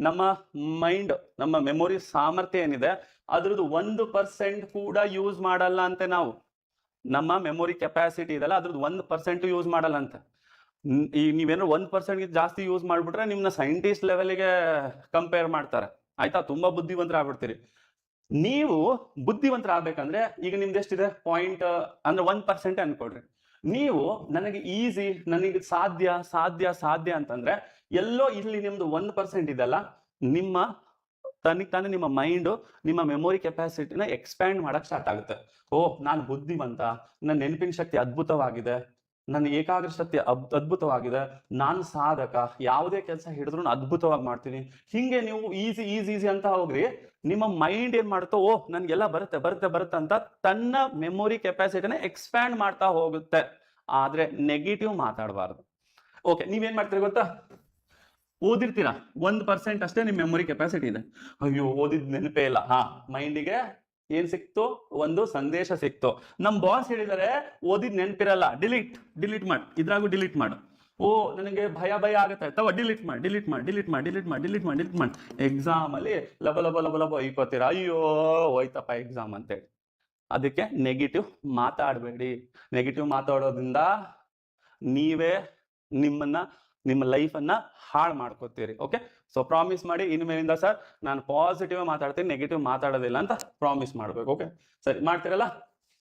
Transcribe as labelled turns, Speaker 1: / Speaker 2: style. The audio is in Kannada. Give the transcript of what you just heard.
Speaker 1: ನಮ್ಮ ಮೈಂಡ್, ನಮ್ಮ ಮೆಮೊರಿ ಸಾಮರ್ಥ್ಯ ಏನಿದೆ ಅದ್ರದ್ದು 1% ಕೂಡ ಯೂಸ್ ಮಾಡಲ್ಲ ಅಂತೆ ನಾವು. ನಮ್ಮ ಮೆಮೊರಿ ಕೆಪಾಸಿಟಿ ಇದೆಲ್ಲ ಅದ್ರದ್ದು 1% ಯೂಸ್ ಮಾಡಲ್ಲ ಅಂತ. ಈ ನೀವೇನೋ 1% ಜಾಸ್ತಿ ಯೂಸ್ ಮಾಡ್ಬಿಟ್ರೆ ನಿಮ್ನ ಸೈಂಟಿಸ್ಟ್ ಲೆವೆಲ್ಗೆ ಕಂಪೇರ್ ಮಾಡ್ತಾರೆ, ಆಯ್ತಾ? ತುಂಬಾ ಬುದ್ಧಿವಂತರ ಆಗ್ಬಿಡ್ತೀರಿ. ನೀವು ಬುದ್ಧಿವಂತರ ಆಗ್ಬೇಕಂದ್ರೆ ಈಗ ನಿಮ್ದು ಎಷ್ಟಿದೆ ಪಾಯಿಂಟ್ ಅಂದ್ರೆ 1% ಅನ್ಕೊಡ್ರಿ. ನೀವು ನನಗೆ ಈಸಿ, ನನಗೆ ಸಾಧ್ಯ ಸಾಧ್ಯ ಸಾಧ್ಯ ಅಂತಂದ್ರೆ ಎಲ್ಲೋ ಇಲ್ಲಿ ನಿಮ್ದು 1% ಇದೆಲ್ಲ, ನಿಮ್ಮ ತನಿಗೆ ತಾನೇ ನಿಮ್ಮ ಮೈಂಡ್ ನಿಮ್ಮ ಮೆಮೊರಿ ಕೆಪಾಸಿಟಿನ ಎಕ್ಸ್ಪ್ಯಾಂಡ್ ಮಾಡಕ್ ಸ್ಟಾರ್ಟ್ ಆಗುತ್ತೆ. ಓಹ್, ನಾನು ಬುದ್ಧಿವಂತ, ನನ್ನ ನೆನಪಿನ ಶಕ್ತಿ ಅದ್ಭುತವಾಗಿದೆ, ನನ್ನ ಏಕಾಗ್ರ ಶಕ್ತಿ ಅದ್ಭುತವಾಗಿದೆ, ನಾನು ಸಾಧಕ, ಯಾವುದೇ ಕೆಲಸ ಹಿಡಿದ್ರು ಅದ್ಭುತವಾಗಿ ಮಾಡ್ತೀನಿ. ಹಿಂಗೆ ನೀವು ಈಸಿ ಈಸಿ ಈಸಿ ಅಂತ ಹೋಗ್ರಿ, ನಿಮ್ಮ ಮೈಂಡ್ ಏನ್ ಮಾಡುತ್ತೋ, ಓಹ್ ನನ್ಗೆಲ್ಲ ಬರುತ್ತೆ ಬರುತ್ತೆ ಬರುತ್ತೆ ಅಂತ ತನ್ನ ಮೆಮೊರಿ ಕೆಪಾಸಿಟಿನ ಎಕ್ಸ್ಪ್ಯಾಂಡ್ ಮಾಡ್ತಾ ಹೋಗುತ್ತೆ. ಆದ್ರೆ ನೆಗೆಟಿವ್ ಮಾತಾಡಬಾರ್ದು. ಓಕೆ, ನೀವೇನ್ ಮಾಡ್ತೀರಿ ಗೊತ್ತಾ? ಓದಿರ್ತೀರಾ, 1% ಅಷ್ಟೇ ನಿಮ್ ಮೆಮೊರಿ ಕೆಪಾಸಿಟಿ ಇದೆ. ಅಯ್ಯೋ ಓದಿದ್ ನೆನಪೇ ಇಲ್ಲ. ಮೈಂಡಿಗೆ ಏನ್ ಸಿಕ್ತು? ಒಂದು ಸಂದೇಶ ಸಿಕ್ತು. ನಮ್ ಬಾಸ್ ಹೇಳಿದರೆ ಓದಿದ್ ನೆನಪಿರಲ್ಲ, ಡಿಲೀಟ್ ಮಾಡಿ, ಇದ್ರಾಗೂ ಡಿಲೀಟ್ ಮಾಡು. ಓ ನನಗೆ ಭಯ ಆಗುತ್ತೆ, ತವ ಡಿಲೀಟ್ ಮಾಡಿ. ಎಕ್ಸಾಮ್ ಅಲ್ಲಿ ಲಬ ಇಕ್ಕೋತೀರಾ, ಅಯ್ಯೋ ಹೋಯ್ತಪ್ಪ ಎಕ್ಸಾಮ್ ಅಂತೇಳಿ. ಅದಕ್ಕೆ ನೆಗೆಟಿವ್ ಮಾತಾಡಬೇಡಿ. ನೆಗೆಟಿವ್ ಮಾತಾಡೋದ್ರಿಂದ ನೀವೇ ನಿಮ್ಮ ಲೈಫನ್ನ ಹಾಳು ಮಾಡ್ಕೋತೀರಿ. ಓಕೆ, ಸೊ ಪ್ರಾಮಿಸ್ ಮಾಡಿ ಇನ್ಮೇಲಿಂದ ಸರ್ ನಾನು ಪಾಸಿಟಿವ್ ಮಾತಾಡ್ತೀನಿ, ನೆಗೆಟಿವ್ ಮಾತಾಡೋದಿಲ್ಲ ಅಂತ ಪ್ರಾಮಿಸ್ ಮಾಡ್ಬೇಕು. ಓಕೆ, ಸರಿ ಮಾಡ್ತೀರಲ್ಲ?